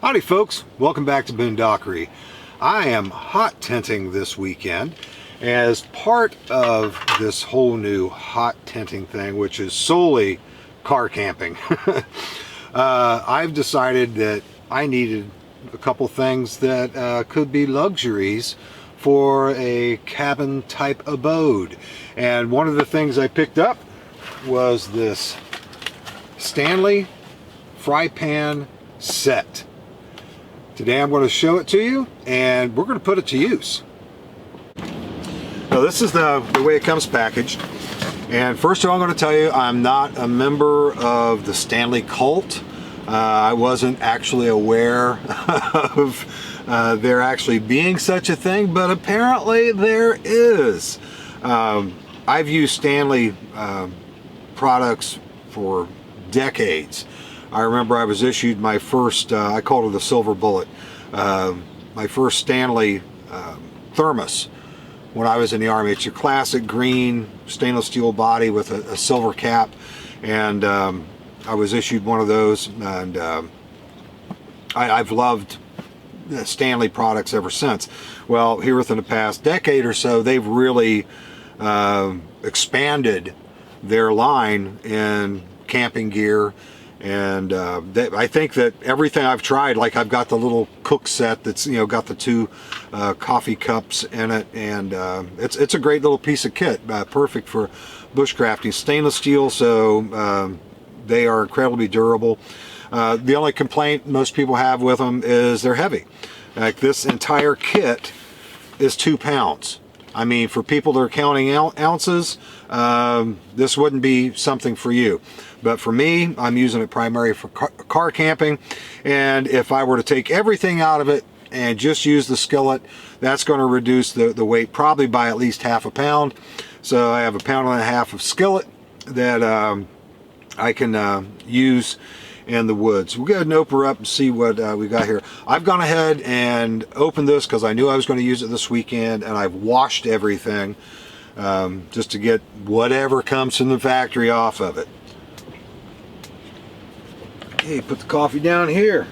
Howdy folks, welcome back to Boondockery. I am hot tenting this weekend. As part of this whole new hot tenting thing, which is solely car camping, I've decided that I needed a couple things that could be luxuries for a cabin type abode. And one of the things I picked up was this Stanley Fry Pan Set. Today I'm going to show it to you and we're going to put it to use. Now this is the way it comes packaged. And first of all, I'm going to tell you I'm not a member of the Stanley cult. I wasn't actually aware of there actually being such a thing, but apparently there is. I've used Stanley products for decades. I remember I was issued my first, I called it the Silver Bullet, my first Stanley thermos when I was in the Army. It's your classic green stainless steel body with a silver cap, and I was issued one of those, and I've loved Stanley products ever since. Well, here within the past decade or so, they've really expanded their line in camping gear. And I think that everything I've tried, like I've got the little cook set that's, you know, got the two coffee cups in it, and it's a great little piece of kit, perfect for bushcrafting. Stainless steel, so they are incredibly durable. The only complaint most people have with them is they're heavy. Like this entire kit is 2 pounds. I mean, for people that are counting ounces, this wouldn't be something for you. But for me, I'm using it primarily for car camping. And if I were to take everything out of it and just use the skillet, that's going to reduce the weight probably by at least half a pound. So I have 1.5 pounds of skillet that I can use in the woods. We'll go ahead and open her up and see what we got here. I've gone ahead and opened this because I knew I was going to use it this weekend, and I've washed everything just to get whatever comes from the factory off of it. Okay, put the coffee down here.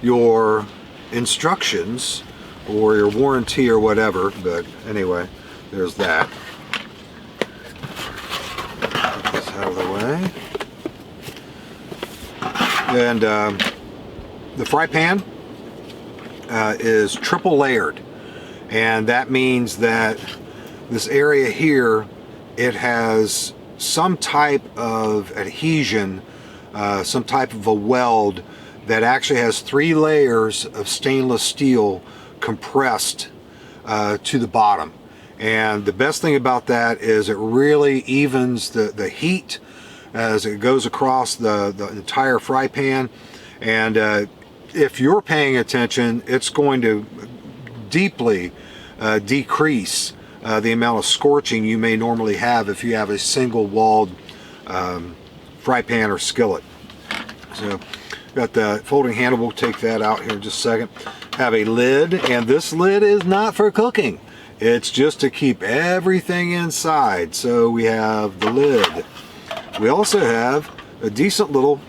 Your instructions or your warranty or whatever, but anyway, there's that. Get this out of the way. And the fry pan is triple layered, and that means that this area here, it has some type of adhesion, some type of a weld that actually has 3 layers of stainless steel compressed to the bottom. And the best thing about that is it really evens the heat as it goes across the entire fry pan. And if you're paying attention, it's going to deeply decrease the amount of scorching you may normally have if you have a single walled fry pan or skillet. So got the folding handle, we'll take that out here in just a second. Have a lid, and this lid is not for cooking. It's just to keep everything inside. So we have the lid. We also have a decent little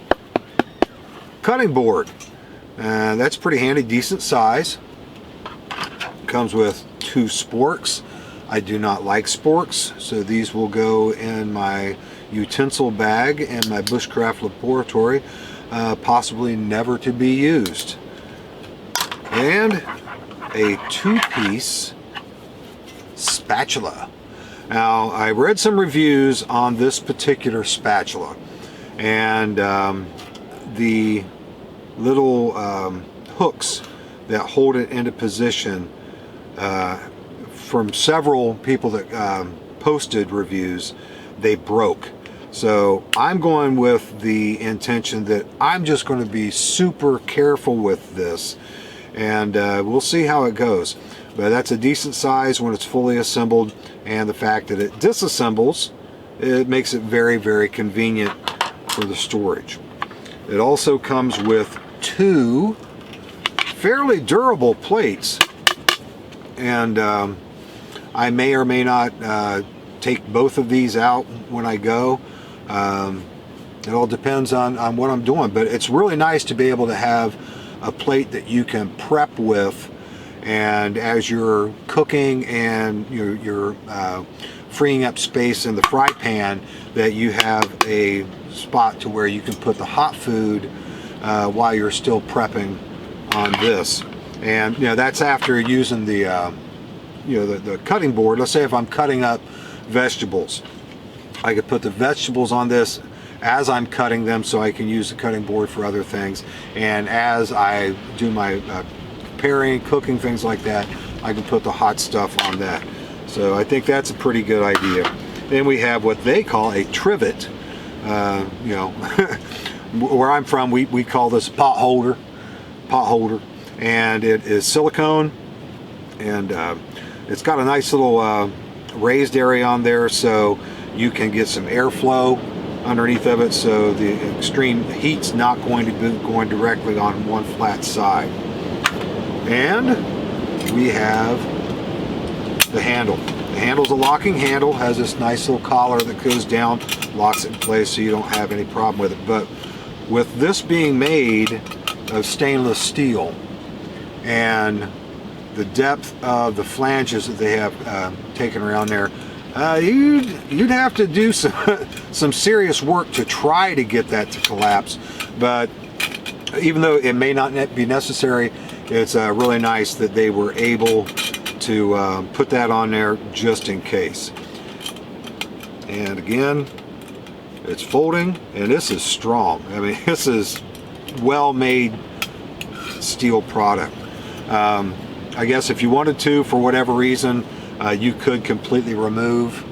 cutting board, and that's pretty handy, decent size. Comes with 2 sporks. I do not like sporks, so these will go in my utensil bag in my bushcraft laboratory, possibly never to be used. And a 2-piece spatula. Now, I read some reviews on this particular spatula, and the little hooks that hold it into position, from several people that posted reviews, they broke. So I'm going with the intention that I'm just going to be super careful with this, and we'll see how it goes. But that's a decent size when it's fully assembled, and the fact that it disassembles, it makes it very, very convenient for the storage. It also comes with 2 fairly durable plates, and I may or may not take both of these out when I go. It all depends on what I'm doing, but it's really nice to be able to have a plate that you can prep with, and as you're cooking and you're freeing up space in the fry pan, that you have a spot to where you can put the hot food while you're still prepping on this. And that's after using the the cutting board. Let's say if I'm cutting up vegetables, I could put the vegetables on this as I'm cutting them, so I can use the cutting board for other things. And as I do my preparing, cooking, things like that, I can put the hot stuff on that. So I think that's a pretty good idea. Then we have what they call a trivet. Where I'm from, we call this pot holder, and it is silicone, and it's got a nice little raised area on there, so you can get some airflow underneath of it, so the extreme heat's not going to be going directly on one flat side. And we have the handle. The handle's a locking handle, has this nice little collar that goes down, locks it in place, so you don't have any problem with it. But with this being made of stainless steel and the depth of the flanges that they have taken around there, you'd have to do some serious work to try to get that to collapse. But even though it may not be necessary, it's really nice that they were able to put that on there just in case. And again, it's folding, and this is strong. I mean, this is well-made steel product. I guess if you wanted to, for whatever reason, you could completely remove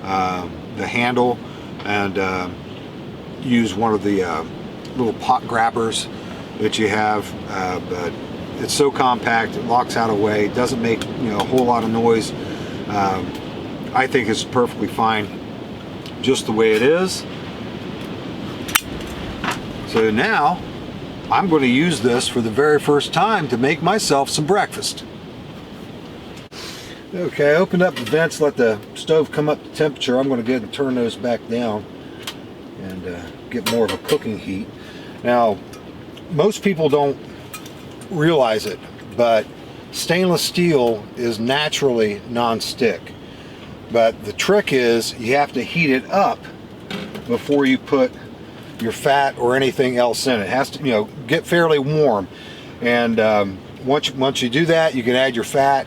the handle and use one of the little pot grabbers that you have, but it's so compact, it locks out of the way, doesn't make a whole lot of noise. I think it's perfectly fine just the way it is. So now I'm going to use this for the very first time to make myself some breakfast. Okay, I opened up the vents, let the stove come up to temperature. I'm going to go ahead and turn those back down and get more of a cooking heat. Now, most people don't realize it, but stainless steel is naturally non-stick. But the trick is you have to heat it up before you put your fat or anything else in it. It has to, get fairly warm. And once you do that, you can add your fat.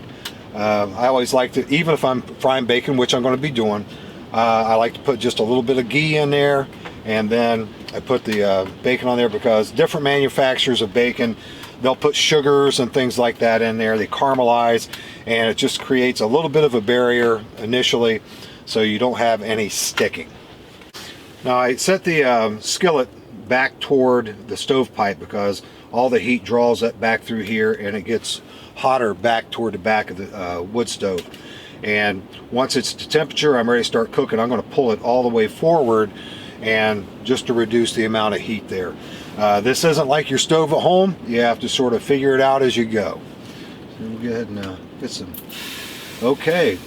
I always like to, even if I'm frying bacon, which I'm going to be doing, I like to put just a little bit of ghee in there, and then I put the bacon on there, because different manufacturers of bacon, they'll put sugars and things like that in there. They caramelize, and it just creates a little bit of a barrier initially, so you don't have any sticking. Now I set the skillet back toward the stovepipe, because all the heat draws that back through here, and it gets hotter back toward the back of the wood stove. And once it's to temperature, I'm ready to start cooking. I'm going to pull it all the way forward, and just to reduce the amount of heat there. This isn't like your stove at home. You have to sort of figure it out as you go. So we'll go ahead and get some. Okay,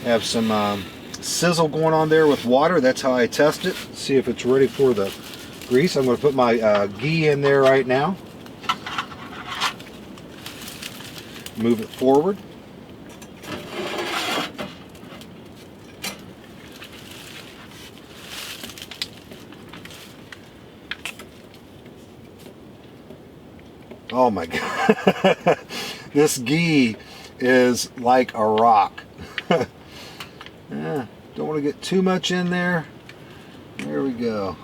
have some sizzle going on there with water. That's how I test it. See if it's ready for the grease. I'm going to put my ghee in there right now. Move it forward. Oh my God. This ghee is like a rock. Don't want to get too much in there. There we go.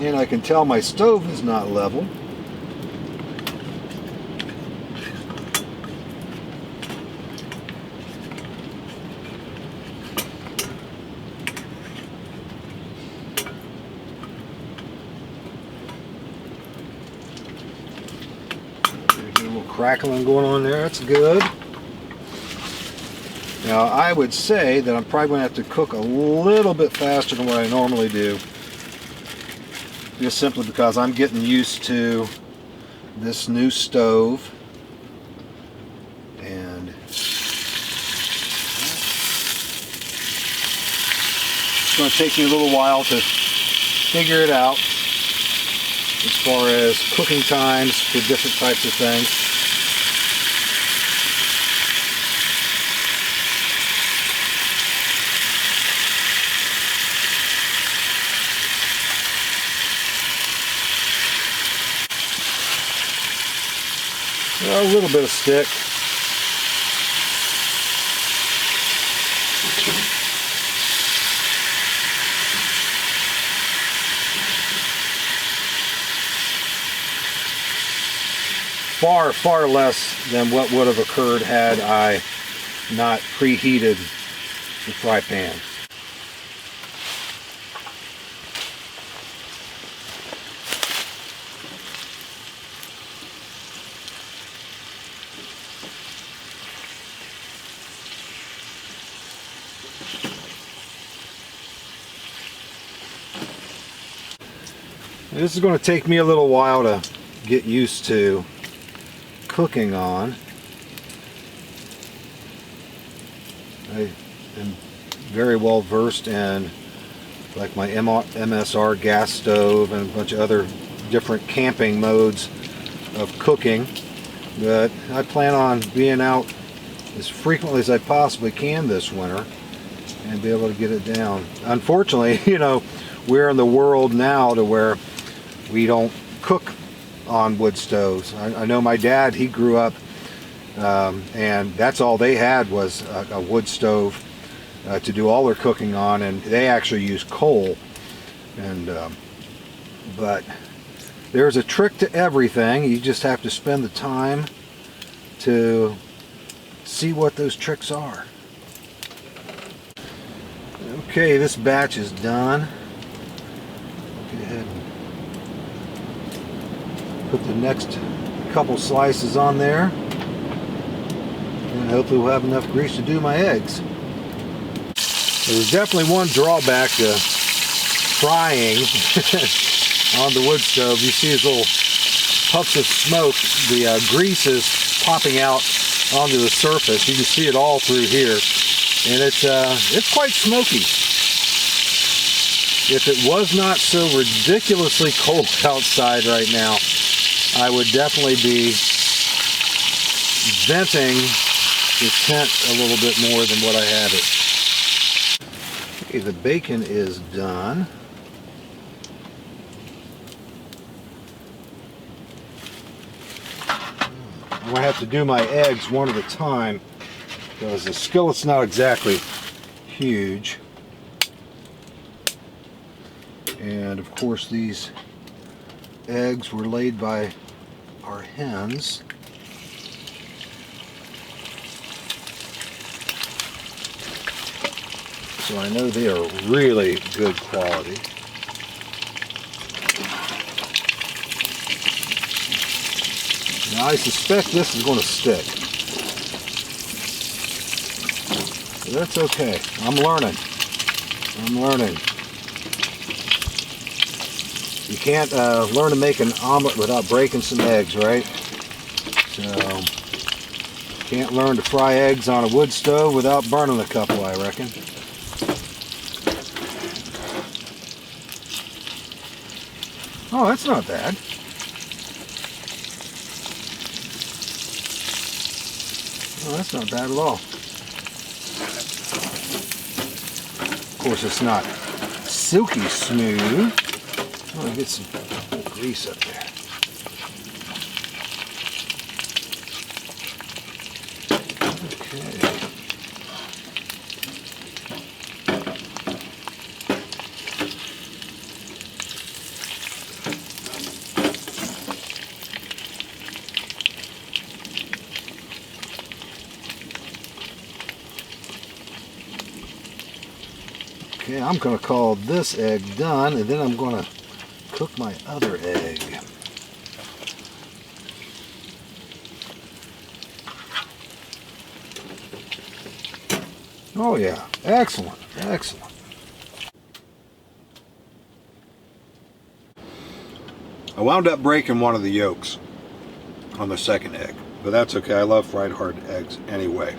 And I can tell my stove is not level. There's a little crackling going on there. That's good. Now I would say that I'm probably going to have to cook a little bit faster than what I normally do. Just simply because I'm getting used to this new stove, and going to take me a little while to figure it out as far as cooking times for different types of things. A little bit of stick. Far, far less than what would have occurred had I not preheated the fry pan. This is going to take me a little while to get used to cooking on. I am very well versed in like my MSR gas stove and a bunch of other different camping modes of cooking, but I plan on being out as frequently as I possibly can this winter and be able to get it down. Unfortunately, you know, we're in the world now to where we don't cook on wood stoves. I know my dad, he grew up and that's all they had was a wood stove to do all their cooking on, and they actually use coal. And but there's a trick to everything. You just have to spend the time to see what those tricks are. Okay, this batch is done. Go ahead and put the next couple slices on there, and hopefully we'll have enough grease to do my eggs. There's definitely one drawback to frying on the wood stove. You see these little puffs of smoke. The grease is popping out onto the surface. You can see it all through here, and it's quite smoky. If it was not so ridiculously cold outside right now, I would definitely be venting the tent a little bit more than what I have it. Okay, the bacon is done. I'm going to have to do my eggs one at a time because the skillet's not exactly huge. And of course these eggs were laid by our hens. So I know they are really good quality. Now I suspect this is going to stick. But that's okay. I'm learning. You can't learn to make an omelet without breaking some eggs, right? So, can't learn to fry eggs on a wood stove without burning a couple, I reckon. Oh, that's not bad. Oh, that's not bad at all. Of course, it's not silky smooth. I'll get some grease up there. Okay. Okay, I'm going to call this egg done, and then I'm going to cook my other egg. Oh yeah, excellent, excellent. I wound up breaking one of the yolks on the second egg, but that's okay. I love fried hard eggs anyway.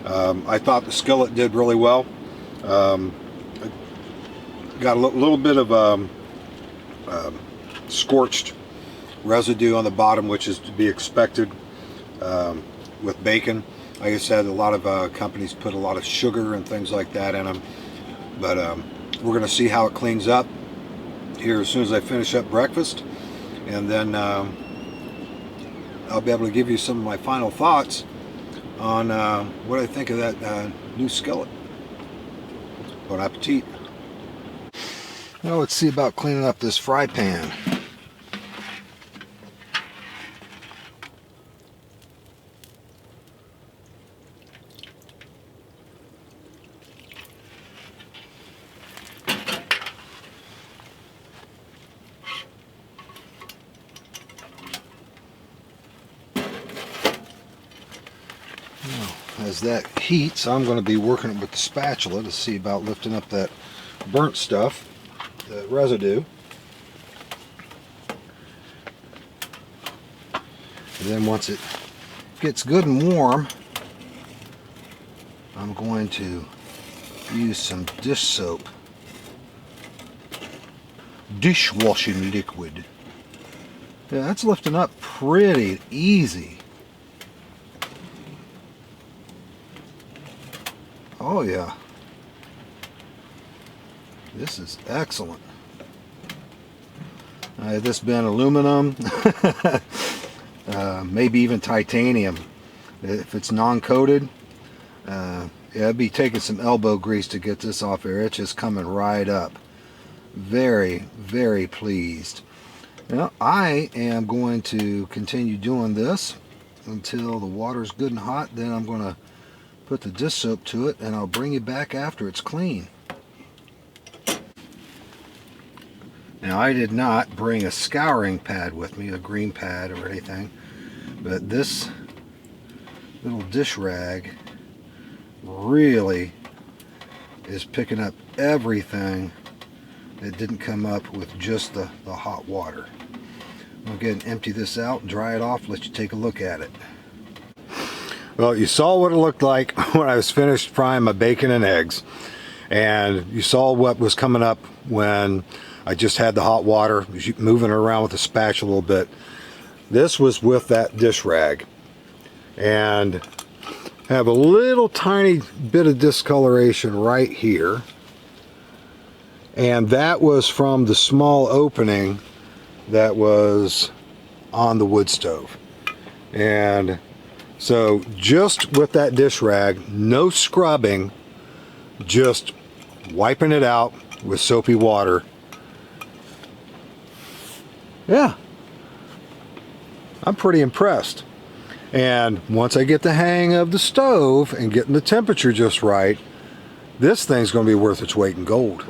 I thought the skillet did really well. got a little bit of scorched residue on the bottom, which is to be expected with bacon. Like I said, a lot of companies put a lot of sugar and things like that in them, but we're going to see how it cleans up here as soon as I finish up breakfast, and then I'll be able to give you some of my final thoughts on what I think of that new skillet. Bon appetit. Now let's see about cleaning up this fry pan. As that heats, I'm going to be working it with the spatula to see about lifting up that burnt stuff, the residue. And then once it gets good and warm, I'm going to use some dish soap, dishwashing liquid. Yeah, that's lifting up pretty easy. Oh yeah, this is excellent. Had this been aluminum, maybe even titanium, if it's non-coated, yeah, I'd be taking some elbow grease to get this off here. It's just coming right up. Very, very pleased. Now, I am going to continue doing this until the water's good and hot. Then I'm going to put the dish soap to it, and I'll bring you back after it's clean. Now, I did not bring a scouring pad with me, a green pad or anything, but this little dish rag really is picking up everything that didn't come up with just the hot water. I'll go ahead and empty this out, dry it off, let you take a look at it. Well, you saw what it looked like when I was finished frying my bacon and eggs, and you saw what was coming up when I just had the hot water, moving it around with the spatula a little bit. This was with that dish rag, and have a little tiny bit of discoloration right here, and that was from the small opening that was on the wood stove. And so just with that dish rag, no scrubbing, just wiping it out with soapy water. Yeah, I'm pretty impressed. And once I get the hang of the stove and getting the temperature just right, this thing's going to be worth its weight in gold.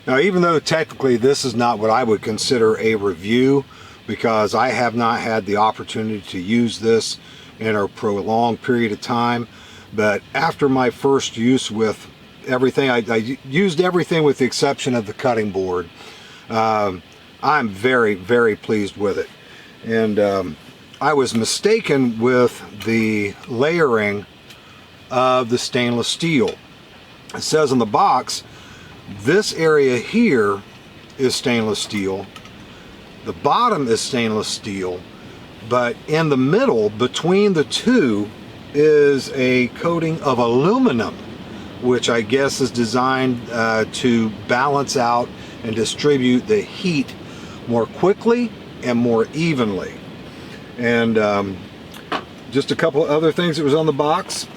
Now, even though technically this is not what I would consider a review, because I have not had the opportunity to use this in a prolonged period of time, but after my first use with everything, I used everything with the exception of the cutting board. I'm very, very pleased with it. And I was mistaken with the layering of the stainless steel. It says on the box, this area here is stainless steel, the bottom is stainless steel, but in the middle between the two is a coating of aluminum, which I guess is designed to balance out and distribute the heat more quickly and more evenly. And just a couple of other things that was on the box.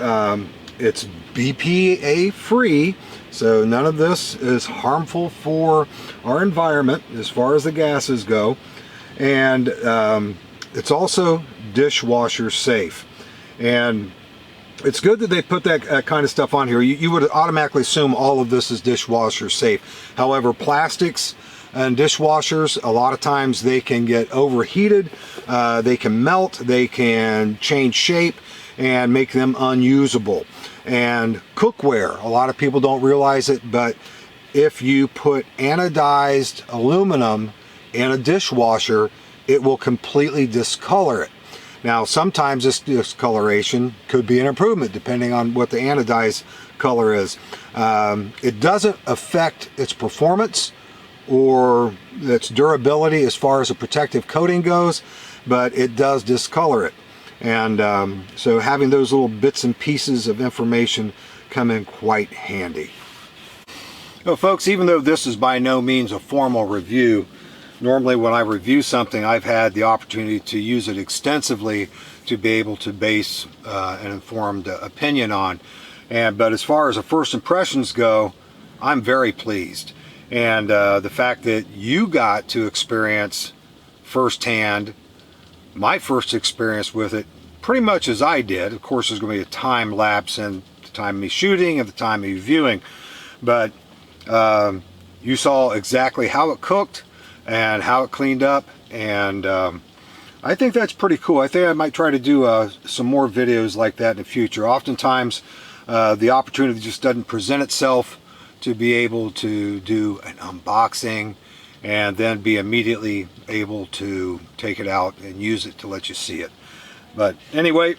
It's BPA free, so none of this is harmful for our environment as far as the gases go. And it's also dishwasher safe. And it's good that they put that kind of stuff on here. You would automatically assume all of this is dishwasher safe. However, plastics and dishwashers, a lot of times they can get overheated, they can melt, they can change shape and make them unusable. And cookware, a lot of people don't realize it, but if you put anodized aluminum in a dishwasher, it will completely discolor it. Now, sometimes this discoloration could be an improvement depending on what the anodized color is. It doesn't affect its performance or its durability as far as a protective coating goes, but it does discolor it. And so having those little bits and pieces of information come in quite handy. So folks, even though this is by no means a formal review, normally when I review something, I've had the opportunity to use it extensively to be able to base an informed opinion on. But as far as the first impressions go, I'm very pleased. And the fact that you got to experience firsthand my first experience with it, pretty much as I did. Of course, there's going to be a time lapse in the time of me shooting and the time of me viewing. But you saw exactly how it cooked and how it cleaned up, and I think that's pretty cool. I think I might try to do some more videos like that in the future. Oftentimes the opportunity just doesn't present itself to be able to do an unboxing and then be immediately able to take it out and use it to let you see it. But anyway,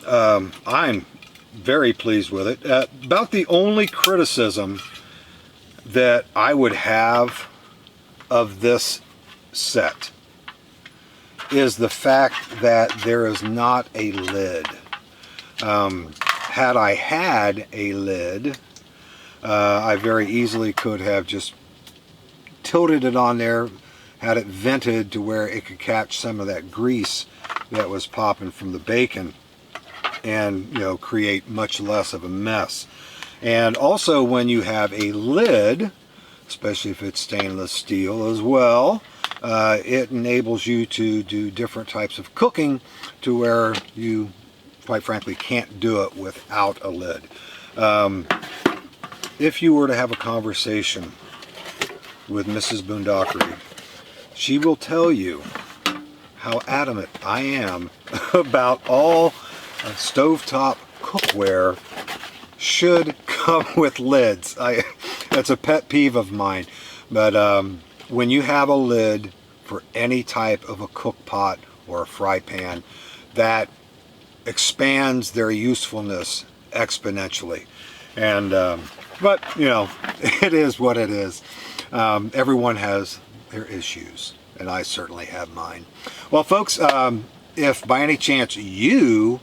I'm very pleased with it. About the only criticism that I would have of this set is the fact that there is not a lid. Had I had a lid, I very easily could have just tilted it on there, had it vented to where it could catch some of that grease that was popping from the bacon and, you know, create much less of a mess. And also when you have a lid, especially if it's stainless steel as well, it enables you to do different types of cooking to where you, quite frankly, can't do it without a lid. If you were to have a conversation with Mrs. Boondockery, she will tell you how adamant I am about all stovetop cookware should come with lids. That's a pet peeve of mine. But when you have a lid for any type of a cook pot or a fry pan, that expands their usefulness exponentially. And but you know, it is what it is. Everyone has their issues, and I certainly have mine. Well folks, if by any chance you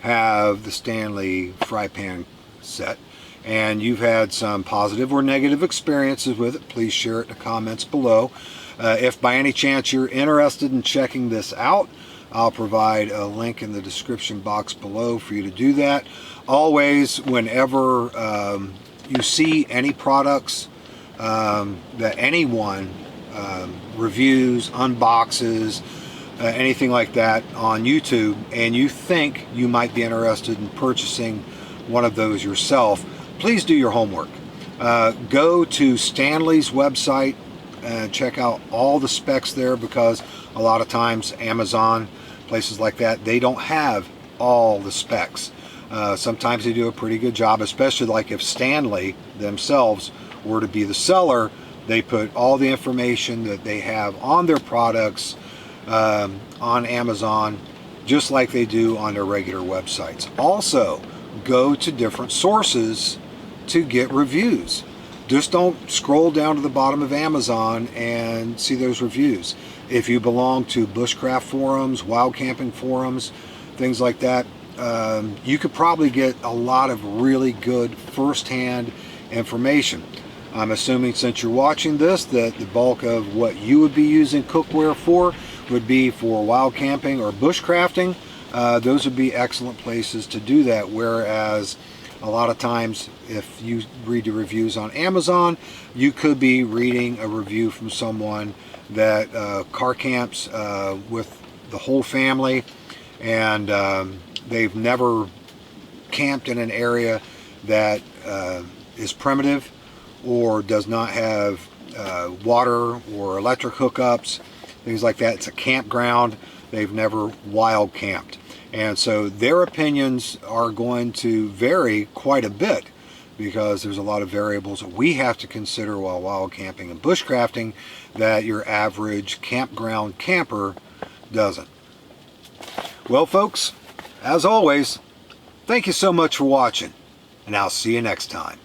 have the Stanley Fry Pan Set and you've had some positive or negative experiences with it, please share it in the comments below. If by any chance you're interested in checking this out, I'll provide a link in the description box below for you to do that. Always, whenever you see any products that anyone reviews, unboxes, anything like that on YouTube, and you think you might be interested in purchasing one of those yourself, please do your homework. Go to Stanley's website and check out all the specs there, because a lot of times Amazon, places like that, they don't have all the specs. Sometimes they do a pretty good job, especially like if Stanley themselves were to be the seller, they put all the information that they have on their products on Amazon, just like they do on their regular websites. Also, go to different sources to get reviews. Just don't scroll down to the bottom of Amazon and see those reviews. If you belong to bushcraft forums, wild camping forums, things like that, you could probably get a lot of really good first-hand information. I'm assuming, since you're watching this, that the bulk of what you would be using cookware for would be for wild camping or bushcrafting. Those would be excellent places to do that, whereas a lot of times if you read the reviews on Amazon, you could be reading a review from someone that car camps with the whole family, and they've never camped in an area that is primitive or does not have water or electric hookups, things like that. It's a campground. They've never wild camped. And so their opinions are going to vary quite a bit, because there's a lot of variables that we have to consider while wild camping and bushcrafting that your average campground camper doesn't. Well, folks, as always, thank you so much for watching, and I'll see you next time.